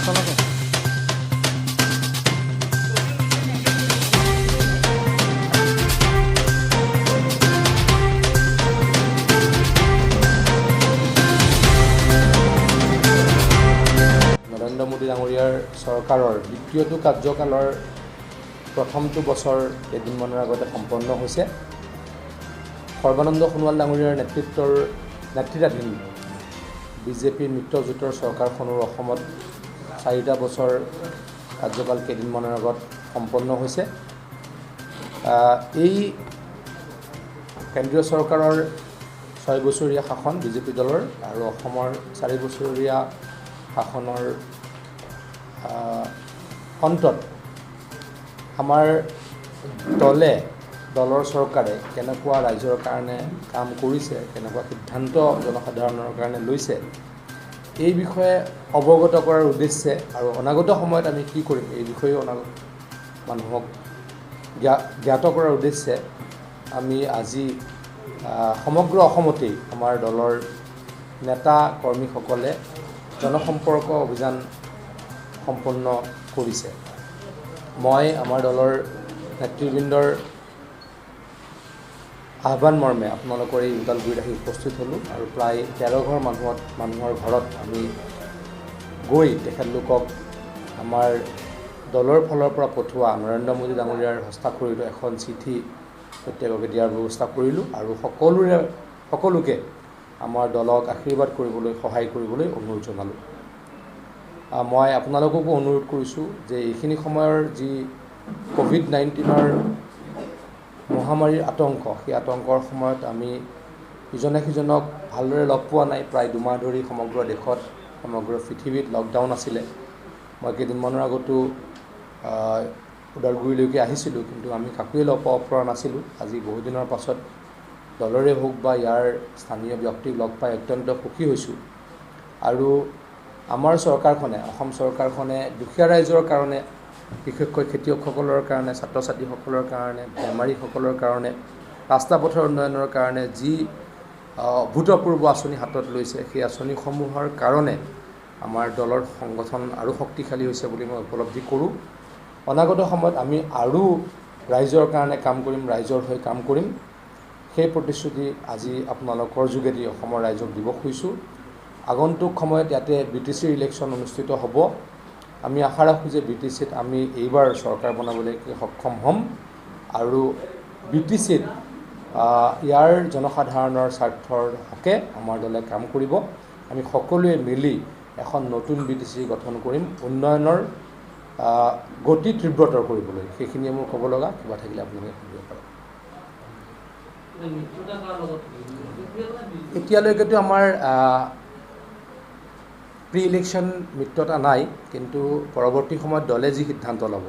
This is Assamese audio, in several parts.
নৰেন্দ্ৰ মোদী ডাঙৰীয়াৰ চৰকাৰৰ দ্বিতীয়টো কাৰ্যকালৰ প্ৰথমটো বছৰ কেইদিনমানৰ আগতে সম্পন্ন হৈছে। সৰ্বানন্দ সোণোৱাল ডাঙৰীয়াৰ নেতৃত্বাধীন বিজেপিৰ মিত্ৰজোঁটৰ চৰকাৰখনৰ অসমত 4টা বছৰ কাৰ্যকাল কেইদিনমানৰ আগত সম্পন্ন হৈছে। এই কেন্দ্ৰীয় চৰকাৰৰ 6 বছৰীয়া শাসন বিজেপি দলৰ আৰু অসমৰ 4 বছৰীয়া শাসনৰ অন্তত আমাৰ দলৰ চৰকাৰে কেনেকুৱা ৰাইজৰ কাৰণে কাম কৰিছে, কেনেকুৱা সিদ্ধান্ত জনসাধাৰণৰ কাৰণে লৈছে, এই বিষয়ে অৱগত কৰাৰ উদ্দেশ্যে আৰু অনাগত সময়ত আমি কি কৰিম এই বিষয়ে মানুহক জ্ঞাত কৰাৰ উদ্দেশ্যে আমি আজি সমগ্ৰ অসমতেই আমাৰ দলৰ নেতা কৰ্মীসকলে জনসম্পৰ্ক অভিযান সম্পন্ন কৰিছে। মই আমাৰ দলৰ নেতৃবৃন্দৰ আহ্বান মৰ্মে আপোনালোকৰ এই উদালগুৰিত আহি উপস্থিত হ'লোঁ আৰু প্ৰায় 13 ঘৰ মানুহৰ ঘৰত আমি গৈ তেখেতলোকক আমাৰ দলৰ ফালৰ পৰা পঠোৱা নৰেন্দ্ৰ মোদী ডাঙৰীয়াৰ হস্তাক্ষৰিত এখন চিঠি প্ৰত্যেককে দিয়াৰ ব্যৱস্থা কৰিলোঁ আৰু সকলোকে আমাৰ দলক আশীৰ্বাদ কৰিবলৈ সহায় কৰিবলৈ অনুৰোধ জনালোঁ। মই আপোনালোককো অনুৰোধ কৰিছোঁ যে এইখিনি সময়ৰ যি কোভিড-19ৰ মহামাৰীৰ আতংক, সেই আতংকৰ সময়ত আমি ইজনে সিজনক ভালদৰে লগ পোৱা নাই। প্ৰায় 2 মাহ ধৰি সমগ্ৰ দেশত সমগ্ৰ পৃথিৱীত লকডাউন আছিলে। মই কেইদিনমানৰ আগতো উদালগুৰিলৈকে আহিছিলোঁ, কিন্তু আমি কাকোৱে লগ পাব পৰা নাছিলোঁ। আজি বহুদিনৰ পাছত দলৰে হওক বা ইয়াৰ স্থানীয় ব্যক্তিক লগ পাই অত্যন্ত সুখী হৈছোঁ। আৰু আমাৰ চৰকাৰখনে, অসম চৰকাৰখনে দুখীয়া ৰাইজৰ কাৰণে, বিশেষকৈ খেতিয়কসকলৰ কাৰণে, ছাত্ৰ ছাত্ৰীসকলৰ কাৰণে, বেমাৰীসকলৰ কাৰণে, ৰাস্তা পথৰ উন্নয়নৰ কাৰণে যি অভূতপূৰ্ব আঁচনি হাতত লৈছে, সেই আঁচনিসমূহৰ কাৰণে আমাৰ দলৰ সংগঠন আৰু শক্তিশালী হৈছে বুলি মই উপলব্ধি কৰোঁ। অনাগত সময়ত আমি আৰু ৰাইজৰ কাৰণে কাম কৰিম, ৰাইজৰ হৈ কাম কৰিম। সেই প্ৰতিশ্ৰুতি আজি আপোনালোকৰ যোগেদি অসমৰ ৰাইজক দিব খুজিছোঁ। আগন্তুক সময়ত ইয়াতে BTCৰ ইলেকশ্যন অনুষ্ঠিত হ'ব। আমি আশা ৰাখোঁ যে BTCত আমি এইবাৰ চৰকাৰ বনাবলৈ সক্ষম হ'ম আৰু BTCত ইয়াৰ জনসাধাৰণৰ স্বাৰ্থৰ হকে আমাৰ দলে কাম কৰিব। আমি সকলোৱে মিলি এখন নতুন BTC গঠন কৰিম, উন্নয়নৰ গতি তীব্ৰতৰ কৰিবলৈ। সেইখিনিয়ে মোৰ ক'ব লগা। কিবা থাকিলে আপোনালোকে সুধিব পাৰে। এতিয়ালৈকেতো আমাৰ প্ৰি ইলেকশ্যন মিত্ৰতা নাই, কিন্তু পৰৱৰ্তী সময়ত দলে যি সিদ্ধান্ত ল'ব,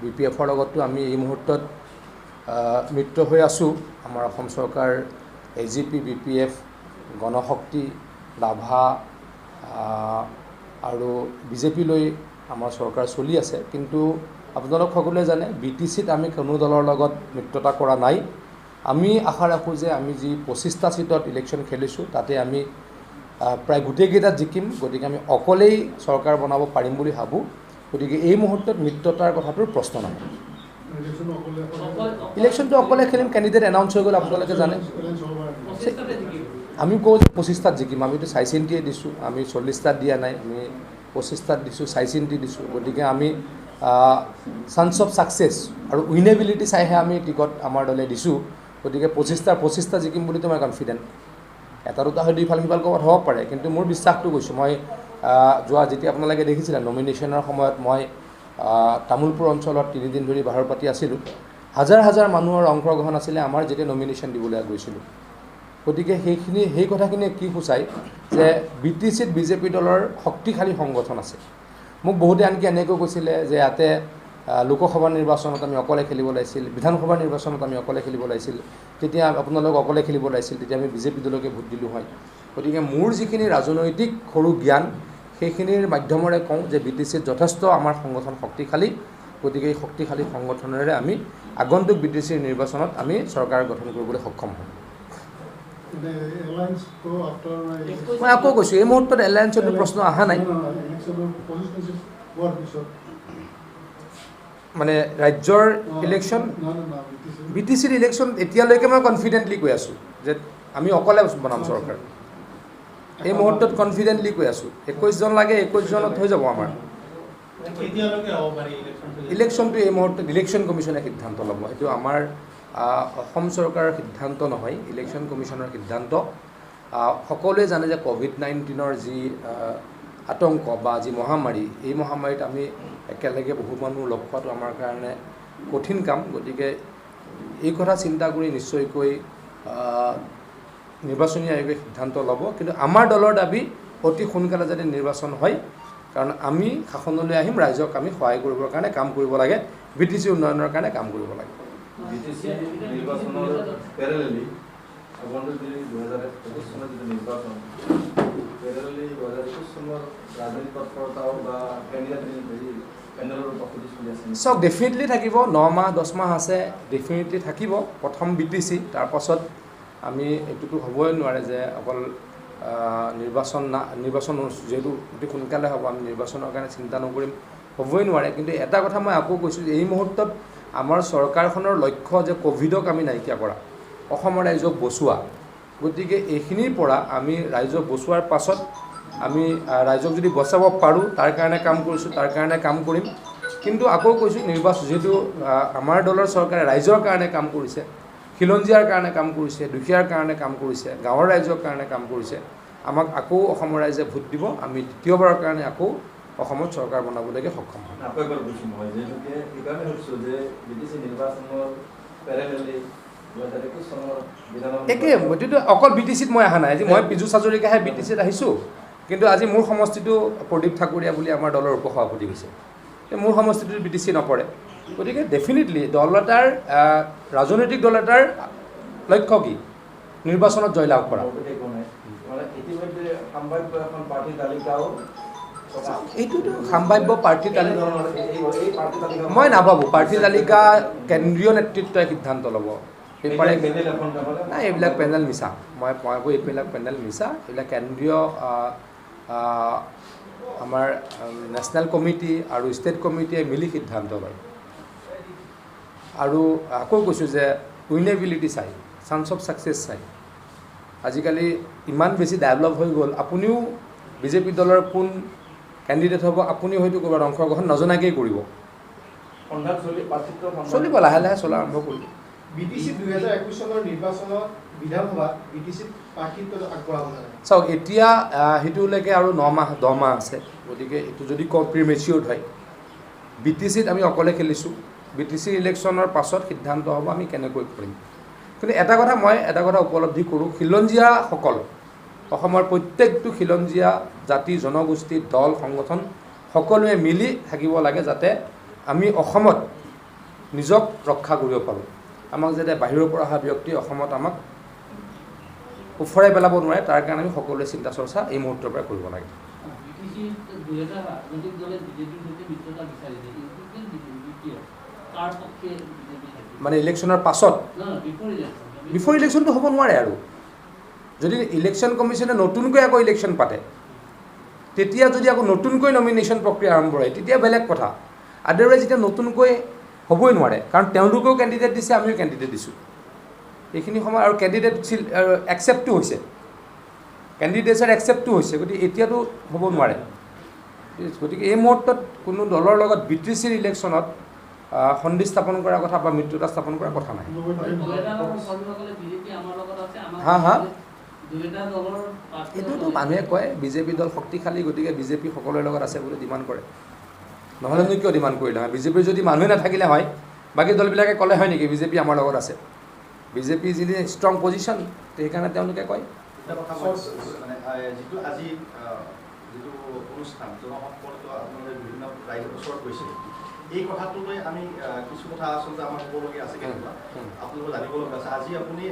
BPFৰ লগতো আমি এই মুহূৰ্তত মিত্ৰ হৈ আছোঁ। আমাৰ অসম চৰকাৰ AGP, BPF, গণশক্তি, লাভা আৰু বিজেপিলৈ আমাৰ চৰকাৰ চলি আছে। কিন্তু আপোনালোক সকলোৱে জানে BTCত আমি কোনো দলৰ লগত মিত্ৰতা কৰা নাই। আমি আশা ৰাখোঁ যে আমি যি 25টা ছিটত ইলেকশ্যন খেলিছোঁ, তাতে আমি প্ৰায় গোটেইকেইটাত জিকিম। গতিকে আমি অকলেই চৰকাৰ বনাব পাৰিম বুলি ভাবোঁ। গতিকে এই মুহূৰ্তত মিত্ৰতাৰ কথাটোৰ প্ৰশ্ন নাই। ইলেকশ্যনটো অকলে খেলিম, কেণ্ডিডেট এনাউন্স হৈ গ'ল, আপোনালোকে জানে। আমি কওঁ যে 25টাত জিকিম। আমিতো চাই চিন্তিয়ে দিছোঁ, আমি 40টাত দিয়া নাই, আমি 25টাত দিছোঁ, চাই চিন্তি দিছোঁ। গতিকে আমি চান্স অফ ছাকচেছ আৰু উইনেবিলিটি চাইহে আমি টিকট আমাৰ দলে দিছোঁ। গতিকে 25টা জিকিম বুলিতো মই কনফিডেণ্ট। এটা দুটা হয়তো ইফাল সিফাল ক'ৰবাত হ'ব পাৰে, কিন্তু মোৰ বিশ্বাসটো কৈছোঁ। মই যেতিয়া আপোনালোকে দেখিছিলে নমিনেশ্যনৰ সময়ত মই তামোলপুৰ অঞ্চলত 3 দিন ধৰি বাহৰ পাতি আছিলোঁ। হাজাৰ হাজাৰ মানুহৰ অংশগ্ৰহণ আছিলে আমাৰ যেতিয়া নমিনেশ্যন দিবলৈ গৈছিলোঁ। গতিকে সেই কথাখিনিয়ে কি সূচায় যে BTCত বিজেপি দলৰ শক্তিশালী সংগঠন আছে। মোক বহুতে আনকি এনেকৈ কৈছিলে যে ইয়াতে লোকসভা নিৰ্বাচনত আমি অকলে খেলিব লাগিছিল, বিধানসভা নিৰ্বাচনত আমি অকলে খেলিব লাগিছিল, তেতিয়া আপোনালোক অকলে খেলিব লাগিছিল, তেতিয়া আমি বিজেপি দলকে ভোট দিলোঁ হয়। গতিকে মোৰ যিখিনি ৰাজনৈতিক সৰু জ্ঞান, সেইখিনিৰ মাধ্যমেৰে কওঁ যে BTCত যথেষ্ট আমাৰ সংগঠন শক্তিশালী। গতিকে এই শক্তিশালী সংগঠনেৰে আমি আগন্তুক BTCৰ নিৰ্বাচনত আমি চৰকাৰ গঠন কৰিবলৈ সক্ষম হ'ম। মই আকৌ কৈছোঁ এই মুহূৰ্তত এলায়েন্সৰ প্ৰশ্ন অহা নাই মানে ৰাজ্যৰ ইলেকশ্যন BTCৰ ইলেকশ্যন এতিয়ালৈকে মই কনফিডেণ্টলি কৈ আছোঁ যে আমি অকলে বনাম চৰকাৰ এই মুহূৰ্তত কনফিডেণ্টলি কৈ আছোঁ 21 জন লাগে 21 জনত হৈ যাব আমাৰ ইলেকশ্যনটো এই মুহূৰ্তত ইলেকশ্যন কমিশ্যনে সিদ্ধান্ত ল'ব সেইটো আমাৰ অসম চৰকাৰৰ সিদ্ধান্ত নহয় ইলেকশ্যন কমিশ্যনৰ সিদ্ধান্ত সকলোৱে জানে যে COVID-19ৰ যি আতংক বা যি মহামাৰী এই মহামাৰীত আমি একেলগে বহু মানুহ লগ পোৱাটো আমাৰ কাৰণে কঠিন কাম গতিকে এই কথা চিন্তা কৰি নিশ্চয়কৈ নিৰ্বাচনী আয়োগে সিদ্ধান্ত ল'ব কিন্তু আমাৰ দলৰ দাবী অতি সোনকালে যাতে নিৰ্বাচন হয় কাৰণ আমি শাসনলৈ আহিম ৰাইজক আমি সহায় কৰিবৰ কাৰণে কাম কৰিব লাগে BTC উন্নয়নৰ কাৰণে কাম কৰিব লাগে BTC নিৰ্বাচনৰ প্যাৰেলেলি আগন্তুক 2025 চনৰ যিটো নিৰ্বাচন প্যাৰেলেলি 2025 চনৰ ৰাজনৈতিক তৎপৰতাও বা কেণ্ডিডেট পেনেলৰ উপস্থিতি চলি আছে সব ডেফিনেটলি থাকিব 9 মাহ 10 মাহ আছে ডেফিনেটলি থাকিব প্ৰথম BTC তাৰপাছত আমি এইটোতো হ'বই নোৱাৰে যে অকল নিৰ্বাচন যেহেতু অতি সোনকালে হ'ব আমি নিৰ্বাচনৰ কাৰণে চিন্তা নকৰিম হ'বই নোৱাৰে কিন্তু এটা কথা মই আকৌ কৈছোঁ যে এই মুহূৰ্তত আমাৰ চৰকাৰখনৰ লক্ষ্য যে কোভিডক আমি নাইকিয়া কৰা অসমৰ ৰাইজক বচোৱা গতিকে এইখিনিৰ পৰা আমি ৰাইজক বচোৱাৰ পাছত আমি ৰাইজক যদি বচাব পাৰোঁ তাৰ কাৰণে কাম কৰিছোঁ তাৰ কাৰণে কাম কৰিম কিন্তু আকৌ কৈছোঁ নিৰ্বাচন যেহেতু আমাৰ দলৰ চৰকাৰে ৰাইজৰ কাৰণে কাম কৰিছে খিলঞ্জীয়াৰ কাৰণে কাম কৰিছে দুখীয়াৰ কাৰণে কাম কৰিছে গাঁৱৰ ৰাইজৰ কাৰণে কাম কৰিছে আমাক আকৌ অসমৰ ৰাইজে ভোট দিব আমি দ্বিতীয়বাৰৰ কাৰণে আকৌ অসমত চৰকাৰ বনাবলৈকে সক্ষম হ'ম আকৌ এবাৰ কৈছোঁ মই যেনেকৈ এইকাৰণে কৈছোঁ যে BTC নিৰ্বাচনৰ প্যাৰেলেলি একে গতিকে অকল BTCত মই অহা নাই আজি মই পিজুছ হাজৰিকাহে BTCত আহিছোঁ কিন্তু আজি মোৰ সমষ্টিটো প্ৰদীপ ঠাকুৰীয়া বুলি আমাৰ দলৰ উপসভাপতি হৈছে মোৰ সমষ্টিটোত BTC নপৰে গতিকে ডেফিনেটলি দল এটাৰ ৰাজনৈতিক দল এটাৰ লক্ষ্য কি নিৰ্বাচনত জয়লাভ কৰা এইটোতো সাম্ভাব্য প্ৰাৰ্থী তালিকা মই নাভাবোঁ প্ৰাৰ্থী তালিকা কেন্দ্ৰীয় নেতৃত্বই সিদ্ধান্ত ল'ব নাই এইবিলাক পেনেল মিছা মই কৈ এইবিলাক পেনেল মিছা এইবিলাক কেন্দ্ৰীয় আমাৰ নেশ্যনেল কমিটি আৰু ষ্টেট কমিটিয়ে মিলি সিদ্ধান্ত লয় আৰু আকৌ কৈছোঁ যে উইনেবিলিটি চাই চান্স অফ ছাকচেছ চাই আজিকালি ইমান বেছি ডেভেলপ হৈ গ'ল আপুনিও বিজেপি দলৰ কোন কেণ্ডিডেট হ'ব আপুনি হয়তো ক'ৰবাত অংশগ্ৰহণ নজনাকেই কৰিব চলিব লাহে লাহে চলা আৰম্ভ কৰিব BTC 2021 চনৰ নিৰ্বাচনত বিধানসভাত BTC প্ৰাৰ্থীত্ব আগবঢ়াব লাগে চাওক এতিয়া সেইটোলৈকে আৰু 9 মাহ 10 মাহ আছে গতিকে এইটো যদি প্ৰিমেচিয়ৰ্ড হয় BTCত আমি অকলে খেলিছোঁ BTC ইলেকশ্যনৰ পাছত সিদ্ধান্ত হ'ব আমি কেনেকৈ কৰিম কিন্তু এটা কথা উপলব্ধি কৰোঁ খিলঞ্জীয়াসকল অসমৰ প্ৰত্যেকটো খিলঞ্জীয়া জাতি জনগোষ্ঠী দল সংগঠন সকলোৱে মিলি থাকিব লাগে যাতে আমি অসমত নিজক ৰক্ষা কৰিব পাৰোঁ আমাক যাতে বাহিৰৰ পৰা অহা ব্যক্তি অসমত আমাক উফৰাই পেলাব নোৱাৰে তাৰ কাৰণে আমি সকলোৱে চিন্তা চৰ্চা এই মুহূৰ্তৰ পৰা কৰিব লাগে মানে ইলেকশ্যনৰ পাছত বিফৰ ইলেকশ্যনটো হ'ব নোৱাৰে আৰু যদি ইলেকশ্যন কমিশ্যনে নতুনকৈ আকৌ ইলেকশ্যন পাতে তেতিয়া যদি আকৌ নতুনকৈ নমিনেশ্যন প্ৰক্ৰিয়া আৰম্ভ হয় তেতিয়া বেলেগ কথা আদাৰৱাইজ এতিয়া নতুনকৈ হ'বই নোৱাৰে কাৰণ তেওঁলোকেও কেণ্ডিডেট দিছে আমিও কেণ্ডিডেট দিছোঁ এইখিনি সময় আৰু কেণ্ডিডেট একচেপ্টো হৈছে কেণ্ডিডেটছৰ একচেপ্টো হৈছে গতিকে এতিয়াতো হ'ব নোৱাৰে গতিকে এই মুহূৰ্তত কোনো দলৰ লগত BTCৰ ইলেকশ্যনত সন্ধি স্থাপন কৰাৰ কথা বা মিত্ৰতা স্থাপন কৰাৰ কথা নাই হা এইটোতো মানুহে কয় বিজেপি দল শক্তিশালী গতিকে বিজেপি সকলোৰে লগত আছে বুলি ডিমাণ্ড কৰে নহ'লেনো কিয় ডিমাণ্ড কৰিলে হয় বিজেপিৰ যদি মানুহে নাথাকিলে হয় বাকী দলবিলাকে ক'লে হয় নেকি বিজেপি আমাৰ লগত আছে বিজেপি যদি ষ্ট্ৰং পজিশ্যন সেইকাৰণে তেওঁলোকে কয় যিটো আজি যিটো অনুষ্ঠান জনসম্পৰ্ক আপোনালোকে বিভিন্ন ৰাইজৰ ওচৰত গৈছে এই কথাটো লৈ আমি কিছু কথা আচলতে আমাৰ ক'বলগীয়া আছে কেনেকুৱা আপোনালোকে জানিব লগা আছে আজি আপুনি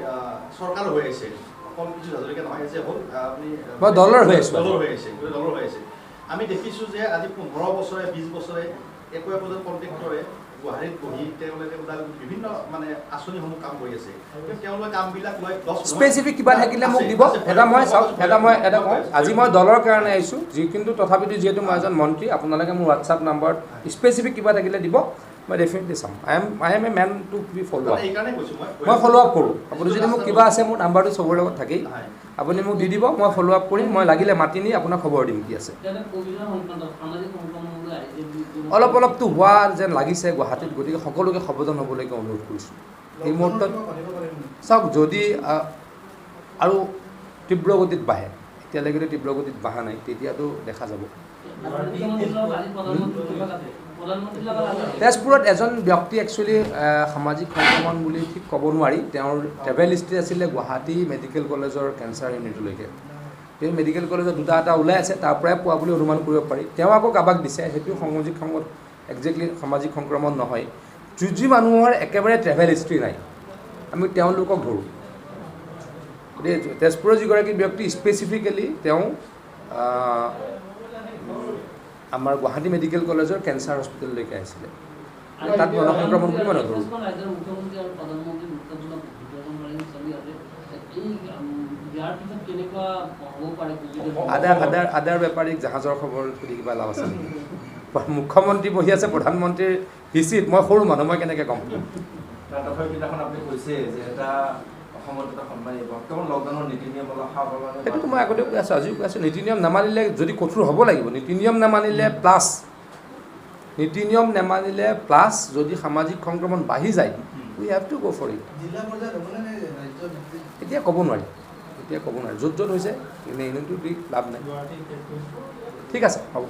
চৰকাৰ হৈ আছে অকল কিছু হাজৰিকা নহয় যে হ'ল আপুনি দলৰ হৈ আছে আমি দেখিছোঁ যে আজি 15 বছৰে 20 বছৰে একো একোজন কণ্ট্ৰেক্টৰে গুৱাহাটীত বহি তেওঁলোকে ওদালগুৰিত বিভিন্ন মানে আঁচনিসমূহ কাম কৰি আছে তেওঁলোকে কামবিলাক লৈ স্পেচিফিক কিবা থাকিলে মোক দিব এটা মই চাওক এটা কওঁ আজি মই দলৰ কাৰণে আহিছোঁ কিন্তু তথাপিতো যিহেতু মই এজন মন্ত্ৰী আপোনালোকে মোৰ হোৱাটছআপ নাম্বাৰত স্পেচিফিক কিবা থাকিলে দিব মই ডেফিনেটলি চাম I am a man to be follow' up মই ফ'ল' আপ কৰোঁ আপুনি যদি মোক কিবা আছে মোৰ নাম্বাৰটো চবৰে লগত থাকেই আপুনি মোক দি দিব মই ফ'ল' আপ কৰিম মই লাগিলে মাতি নি আপোনাক খবৰ দিম কি আছে অলপ অলপতো হোৱা যেন লাগিছে গুৱাহাটীত গতিকে সকলোকে সাৱধান হ'বলৈকে অনুৰোধ কৰিছোঁ এই মুহূৰ্তত চাওক যদি আৰু তীব্ৰ গতিত বাঢ়ে এতিয়ালৈকেতো তীব্ৰ গতিত বাঢ়া নাই তেতিয়াতো দেখা যাব তেজপুৰত এজন ব্যক্তি একচুৱেলি সামাজিক সংক্ৰমণ বুলি ঠিক ক'ব নোৱাৰি তেওঁৰ ট্ৰেভেল হিষ্ট্ৰী আছিলে গুৱাহাটী মেডিকেল কলেজৰ কেঞ্চাৰ ইউনিটলৈকে তেওঁ মেডিকেল কলেজত দুটা এটা ওলাই আছে তাৰ পৰাই পোৱা বুলি অনুমান কৰিব পাৰি তেওঁ আকৌ কাৰোবাক দিছে সেইটো একজেক্টলি সামাজিক সংক্ৰমণ নহয় যি মানুহৰ একেবাৰে ট্ৰেভেল হিষ্ট্ৰী নাই আমি তেওঁলোকক ধৰোঁ গতিকে তেজপুৰৰ যিগৰাকী ব্যক্তি স্পেচিফিকেলি তেওঁ আমাৰ গুৱাহাটী মেডিকেল কলেজৰ কেঞ্চাৰ হস্পিটেললৈকে আহিছিলে তাত সংক্ৰমণ বুলি মই নধৰোঁ আদাৰ বেপাৰীক জাহাজৰ খবৰ সুধি কিবা লাভ আছে নেকি মুখ্যমন্ত্ৰী বহি আছে প্ৰধানমন্ত্ৰীৰ হিচিত মই সৰু মানুহ মই কেনেকৈ ক'ম সেইটোতো মই আগতে কৈ আছোঁ আজিও কৈ আছোঁ নীতি নিয়ম নামানিলে যদি কঠোৰ হ'ব লাগিব নীতি নিয়ম নামানিলে প্লাছ যদি সামাজিক সংক্ৰমণ বাঢ়ি যায় উই হেভ টু গ' ফৰ ইট এতিয়া ক'ব নোৱাৰি য'ত হৈছে এনেইতো দি লাভ নাই ঠিক আছে হ'ব